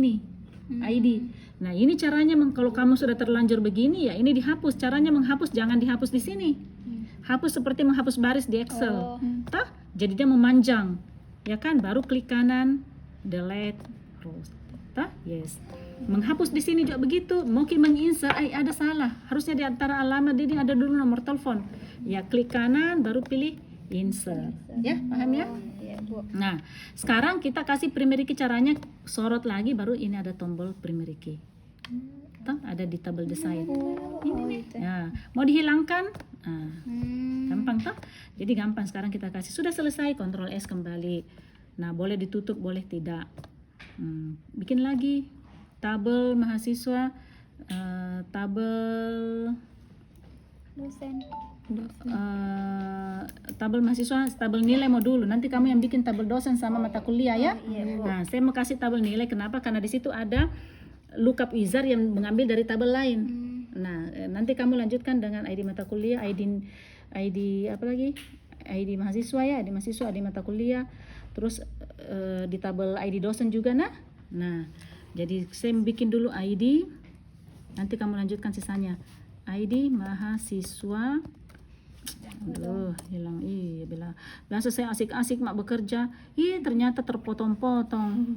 ID. Nah, ini caranya kalau kamu sudah terlanjur begini ya ini dihapus. Caranya menghapus jangan dihapus di sini. Hapus seperti menghapus baris di Excel. Tah? Jadi dia memanjang. Ya kan? Baru klik kanan, delete, terus. Tah? Yes. Menghapus di sini juga begitu. Mungkin menginsert, ada salah. Harusnya di antara alamat ini ada dulu nomor telepon. Ya, klik kanan baru pilih insert. Ya, paham ya? Nah, sekarang kita kasih primary key, caranya sorot lagi baru ini ada tombol primary key. Tuh, ada di tabel desain. Ini nih. Nah, mau dihilangkan? Nah, gampang toh? Jadi gampang. Sekarang kita kasih sudah selesai, Ctrl S kembali. Nah, boleh ditutup, boleh tidak. Bikin lagi tabel mahasiswa, tabel dosen. Tabel mahasiswa, tabel nilai mau dulu. Nanti kamu yang bikin tabel dosen sama mata kuliah ya. Nah, saya mau kasih tabel nilai. Kenapa? Karena di situ ada lookup wizard yang mengambil dari tabel lain. Nah, nanti kamu lanjutkan dengan ID mata kuliah, ID apa lagi? ID mahasiswa ya, ID mahasiswa, ID mata kuliah. Terus di tabel ID dosen juga Nah, jadi saya bikin dulu ID. Nanti kamu lanjutkan sisanya. ID mahasiswa. Aduh, hilang. Bila biasa saya asik-asik mak bekerja, ternyata terpotong-potong.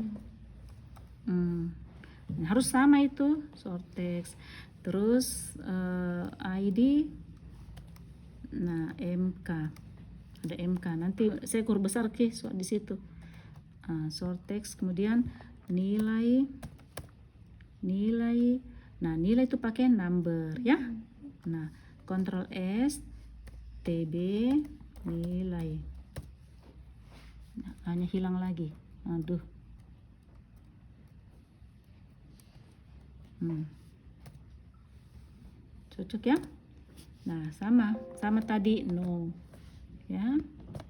Harus sama itu, short text. Terus ID, nah MK, ada MK. Nanti saya kurang besar di situ. Short text, kemudian nilai. Nah, nilai itu pakai number ya. Nah, Ctrl S, TB, nilai. Nah, hanya hilang lagi. Aduh. Cocok ya? Nah, sama tadi no. Ya,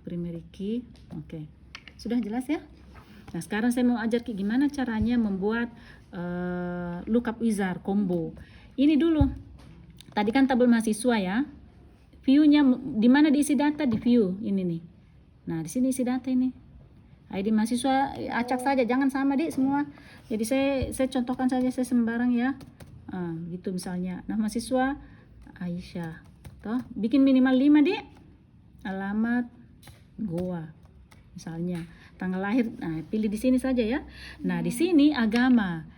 primary key. Oke. Sudah jelas ya? Nah, sekarang saya mau ajar gimana caranya membuat lookup wizard combo. Ini dulu. Tadi kan tabel mahasiswa ya. View-nya di mana diisi data di view ini nih. Nah, di sini isi data ini. ID mahasiswa acak saja, jangan sama semua. Jadi saya contohkan saja, saya sembarang ya. Gitu misalnya. Nah, mahasiswa Aisyah. Toh, bikin minimal 5 alamat Goa. Misalnya tanggal lahir, pilih di sini saja ya. Nah, di sini agama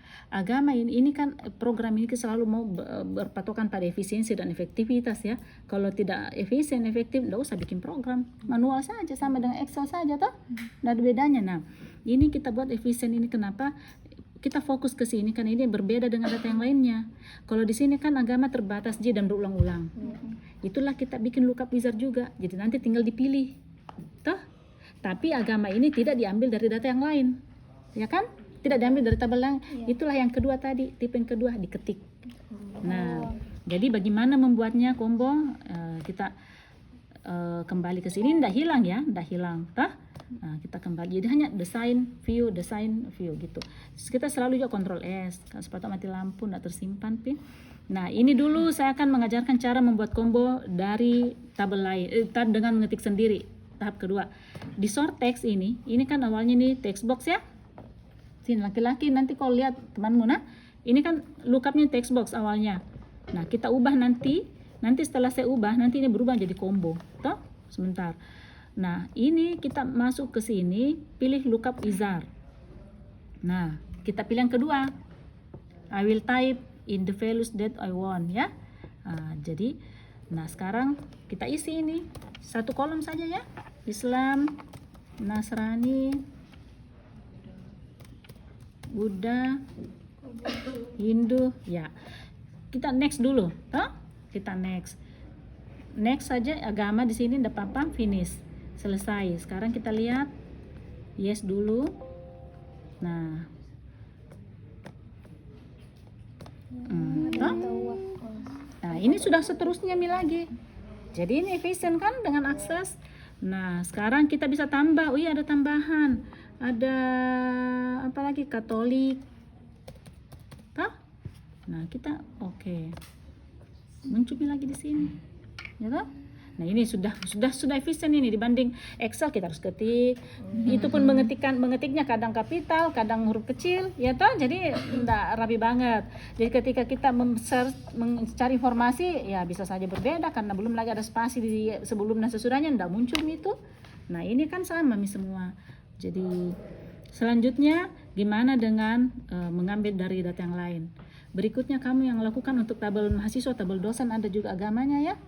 ini kan program ini selalu mau berpatokan pada efisiensi dan efektivitas ya. Kalau tidak efisien efektif, nggak usah bikin program, manual saja, sama dengan Excel saja toh, nggak ada bedanya. Nah, ini kita buat efisien. Ini kenapa kita fokus ke sini, karena ini berbeda dengan data yang lainnya. Kalau di sini kan agama terbatas dan berulang-ulang. Itulah kita bikin lookup wizard juga. Jadi nanti tinggal dipilih toh. Tapi agama ini tidak diambil dari data yang lain, ya kan? Tidak diambil dari tabel lain. Itulah yang kedua tadi, tipe yang kedua diketik. Nah, jadi bagaimana membuatnya combo? Kita kembali ke sini, ndak hilang ya, ndak hilang, tah? Nah, kita kembali. Jadi hanya desain view gitu. Terus kita selalu juga Ctrl S. Kalau sepatu mati lampu ndak tersimpan pin. Nah, ini dulu saya akan mengajarkan cara membuat combo dari tabel lain dengan mengetik sendiri. Tahap kedua. Di short text ini kan awalnya nih text box ya. Sini laki-laki, nanti kalau lihat temanmu ini kan lookupnya text box awalnya. Nah, kita ubah nanti setelah saya ubah nanti ini berubah jadi combo. Toh? Sebentar. Nah, ini kita masuk ke sini, pilih lookup wizard. Nah, kita pilih yang kedua. I will type in the values that I want ya. Jadi sekarang kita isi ini satu kolom saja ya. Islam, Nasrani, Buddha, Hindu ya. Kita next dulu, toh? Kita next saja. Agama di sini enggak apa-apa, finish, selesai. Sekarang kita lihat yes dulu. Nah, nah ini sudah seterusnya lagi. Jadi ini efisien kan dengan akses. Nah, sekarang kita bisa tambah. Ada tambahan. Ada apa lagi? Katolik. Nah, kita oke. Muncul lagi di sini. Ya toh? Nah ini sudah efisien ini dibanding Excel kita harus ketik. Itu pun mengetiknya kadang kapital, kadang huruf kecil, ya toh. Jadi enggak rapi banget. Jadi ketika kita mencari informasi, ya bisa saja berbeda karena belum lagi ada spasi di sebelum dan sesudahnya enggak muncul itu. Nah ini kan sama nih semua. Jadi selanjutnya gimana dengan mengambil dari data yang lain? Berikutnya kamu yang lakukan untuk tabel mahasiswa, tabel dosen ada juga agamanya ya.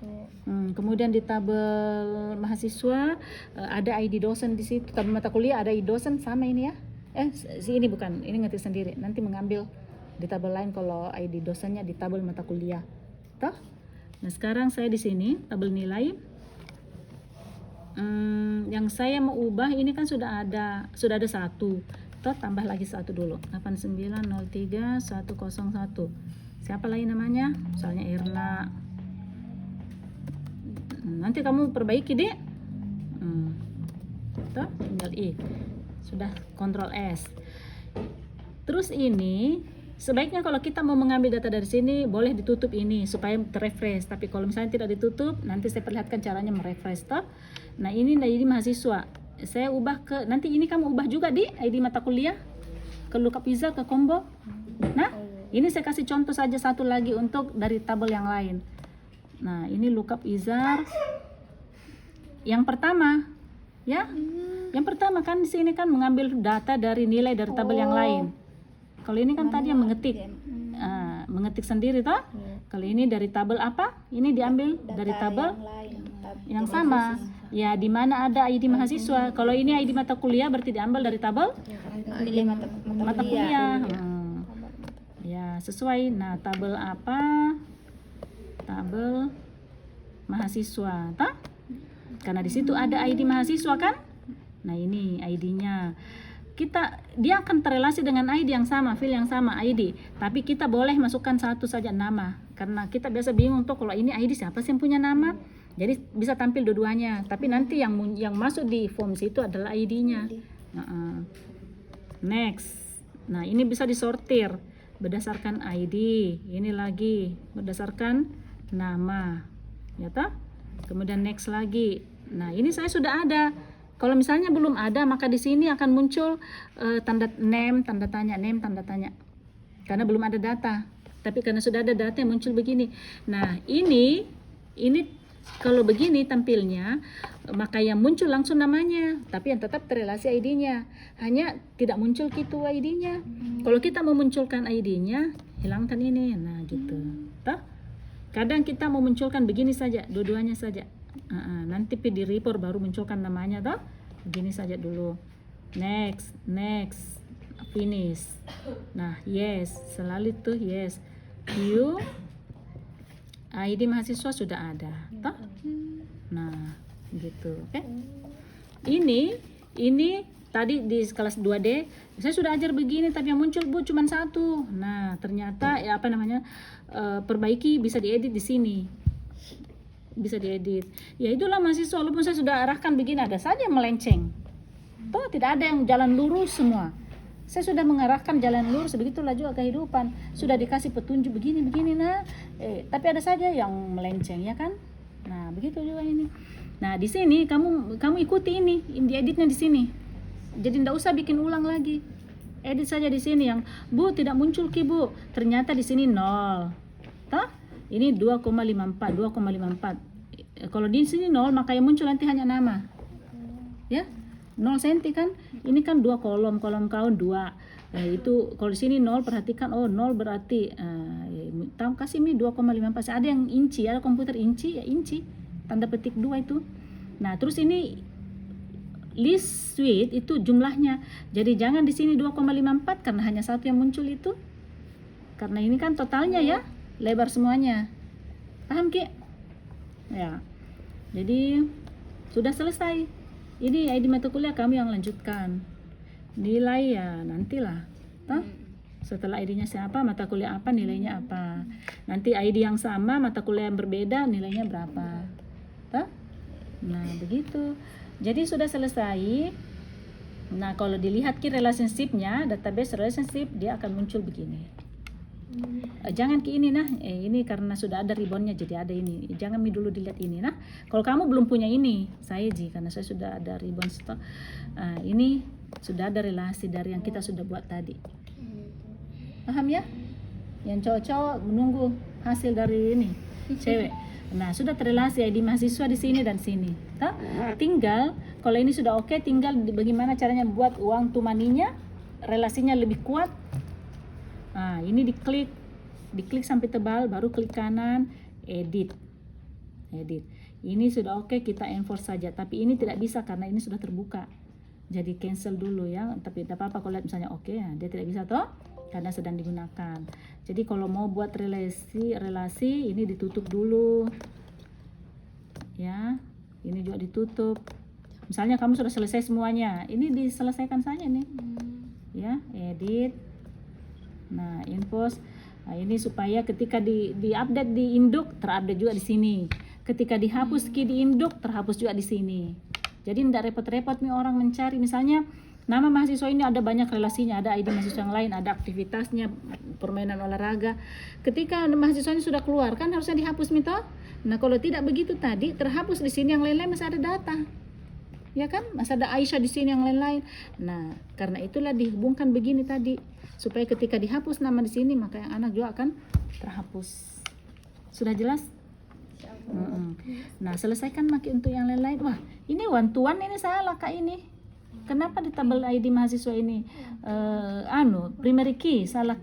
Kemudian di tabel mahasiswa ada ID dosen di situ. Tabel mata kuliah ada ID dosen sama ini ya. Ini bukan, ini ngetik sendiri. Nanti mengambil di tabel lain kalau ID dosennya di tabel mata kuliah. Toh? Nah sekarang saya di sini tabel nilai. Yang saya mau ubah ini kan sudah ada satu. Toh tambah lagi satu dulu. 8903101. Siapa lagi namanya? Misalnya Irna. Nanti kamu perbaiki deh. Toh tinggal I. Sudah Ctrl S. Terus ini sebaiknya kalau kita mau mengambil data dari sini boleh ditutup ini supaya terrefresh. Tapi kalau misalnya tidak ditutup, nanti saya perlihatkan caranya merefresh toh. Nah ini ID mahasiswa. Saya ubah ke, nanti ini kamu ubah juga di ID mata kuliah ke lookup wizard ke combo. Nah ini saya kasih contoh saja satu lagi untuk dari tabel yang lain. Nah ini lookup wizard yang pertama ya. Yang pertama kan di sini kan mengambil data dari nilai dari tabel yang lain. Kalau ini kan tadi yang mengetik sendiri toh. Kalau ini dari tabel apa? Ini diambil dari tabel yang sama. Ya, di mana ada ID mahasiswa. Kalau ini ID mata kuliah berarti diambil dari tabel mata kuliah. Ya, sesuai. Nah, tabel apa? Tabel mahasiswa, toh? Karena di situ ada ID mahasiswa kan? Nah, ini ID-nya. Dia akan terrelasi dengan ID yang sama, file yang sama, ID. Tapi kita boleh masukkan satu saja nama. Karena kita biasa bingung tuh kalau ini ID siapa sih yang punya nama? Jadi bisa tampil dua-duanya. Tapi nanti yang masuk di form itu adalah ID-nya. Next. Nah, ini bisa disortir berdasarkan ID. Ini lagi berdasarkan nama. Ya toh? Kemudian next lagi. Nah, ini saya sudah ada. Kalau misalnya belum ada, maka di sini akan muncul tanda name, tanda tanya, name, tanda tanya. Karena belum ada data. Tapi karena sudah ada data yang muncul begini. Nah, ini kalau begini tampilnya, maka yang muncul langsung namanya, tapi yang tetap terrelasi ID-nya. Hanya tidak muncul gitu ID-nya. Kalau kita memunculkan ID-nya, hilangkan ini. Nah, gitu. Toh? Kadang kita mau munculkan begini saja, dua-duanya saja. Nanti di report baru munculkan namanya toh. Begini saja dulu. Next, finish. Nah, yes, selalu tuh yes. View ID mahasiswa sudah ada, toh? Nah, gitu. Oke. Ini tadi di kelas 2D saya sudah ajar begini tapi yang muncul Bu cuma satu. Nah, ternyata perbaiki bisa diedit di sini. Bisa diedit. Ya itulah mahasiswa, walaupun saya sudah arahkan begini ada saja melenceng. Toh tidak ada yang jalan lurus semua. Saya sudah mengarahkan jalan lurus, begitulah juga kehidupan. Sudah dikasih petunjuk begini tapi ada saja yang melenceng ya kan? Nah, begitu juga ini. Nah, di sini kamu ikuti ini, dieditnya di sini. Jadi tidak usah bikin ulang lagi. Edit saja di sini yang Bu tidak muncul Bu. Ternyata di sini 0. Toh? Ini 2,54. Kalau di sini 0 maka yang muncul nanti hanya nama. Ya? 0 cm kan? Ini kan 2 kolom kaun 2. Itu kalau di sini 0 perhatikan 0 berarti kasih 2,54. Ada yang inci, ada komputer inci ya inci. Tanda petik 2 itu. Nah, terus ini list suite itu jumlahnya. Jadi jangan di sini 2,54 karena hanya satu yang muncul itu. Karena ini kan totalnya ya. Lebar semuanya. Paham Ki? Ya. Jadi sudah selesai. Ini ID mata kuliah kamu yang lanjutkan. Nilai ya nantilah. Toh? Setelah ID-nya siapa, mata kuliah apa, nilainya apa. Nanti ID yang sama, mata kuliah yang berbeda, nilainya berapa. Toh? Nah, begitu. Jadi sudah selesai. Nah, kalau dilihat Ki relationship-nya, database relationship dia akan muncul begini. Jangan ke ini nah, ini karena sudah ada ribbonnya jadi ada ini. Jangan mi dulu dilihat ini nah. Kalau kamu belum punya ini, saya Ji karena saya sudah ada ribbon stok. Ini sudah ada relasi dari yang kita sudah buat tadi. Paham ya? Yang cowok-cowok menunggu hasil dari ini cewek. Nah sudah terrelasi ID mahasiswa di sini dan sini. Toh? Tinggal kalau ini sudah oke, tinggal bagaimana caranya buat uang tumaninya, relasinya lebih kuat. Nah ini diklik sampai tebal, baru klik kanan, edit. Ini sudah oke, kita enforce saja. Tapi ini tidak bisa karena ini sudah terbuka. Jadi cancel dulu ya. Tapi tidak apa-apa kalau lihat misalnya oke, ya, dia tidak bisa toh karena sedang digunakan. Jadi kalau mau buat relasi ini ditutup dulu. Ya, ini juga ditutup. Misalnya kamu sudah selesai semuanya, ini diselesaikan saja nih. Ya, edit. Nah, enforce. Nah, ini supaya ketika di-update di induk, terupdate juga di sini. Ketika dihapus key di induk, terhapus juga di sini. Jadi tidak repot-repot nih orang mencari. Misalnya nama mahasiswa ini ada banyak relasinya, ada ID mahasiswa yang lain, ada aktivitasnya, permainan olahraga. Ketika mahasiswa ini sudah keluar, kan harusnya dihapus mito. Nah kalau tidak begitu tadi, terhapus di sini yang lain-lain masih ada data. Ya kan, masih ada Aisyah di sini yang lain-lain. Nah karena itulah dihubungkan begini tadi, supaya ketika dihapus nama di sini, maka yang anak juga akan terhapus. Sudah jelas? Nah selesaikan makin untuk yang lain-lain. Wah ini one to one ini salah kak ini. Kenapa di tabel ID mahasiswa ini primary key salah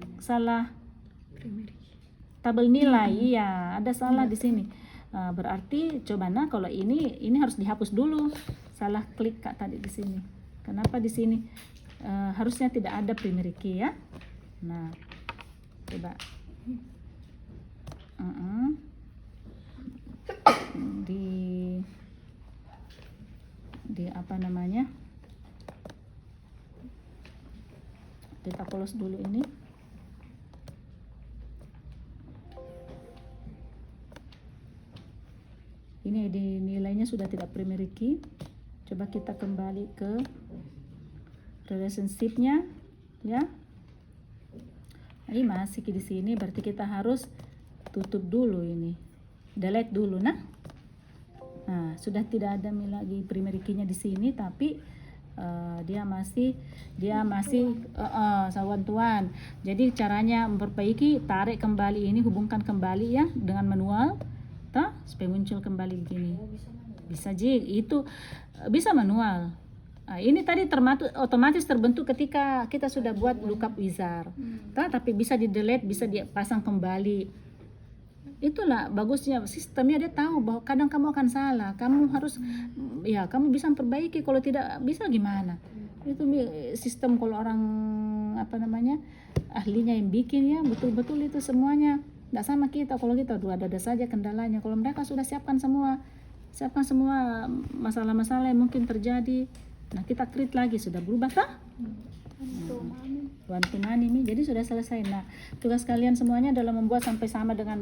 tabel nilai, iya ada salah di sini. Berarti coba nah kalau ini harus dihapus dulu. Salah klik kak tadi di sini. Kenapa di sini harusnya tidak ada primary key ya? Nah coba di apa namanya? Kita close dulu ini. Ini di nilainya sudah tidak primary key. Coba kita kembali ke relationship-nya ya. Ini masih di sini, berarti kita harus tutup dulu ini. Delete dulu nah. Nah, sudah tidak ada lagi primary key-nya di sini, tapi dia masih sawan tuan. Jadi caranya memperbaiki, tarik kembali ini, hubungkan kembali ya dengan manual, toh supaya muncul kembali begini. Bisa itu bisa manual. Ini tadi otomatis terbentuk ketika kita sudah buat lookup wizard, toh, tapi bisa di delete, bisa dipasang kembali. Itulah bagusnya sistemnya, dia tahu bahwa kadang kamu akan salah, kamu harus ya kamu bisa memperbaiki, kalau tidak bisa gimana. Itu sistem kalau orang apa namanya ahlinya yang bikin ya, betul-betul itu semuanya. Tidak sama kita, kalau kita ada saja kendalanya. Kalau mereka sudah siapkan semua masalah-masalah yang mungkin terjadi. Nah kita create lagi, sudah berubah kah? One to many ini, jadi sudah selesai. Nah tugas kalian semuanya adalah membuat sampai sama dengan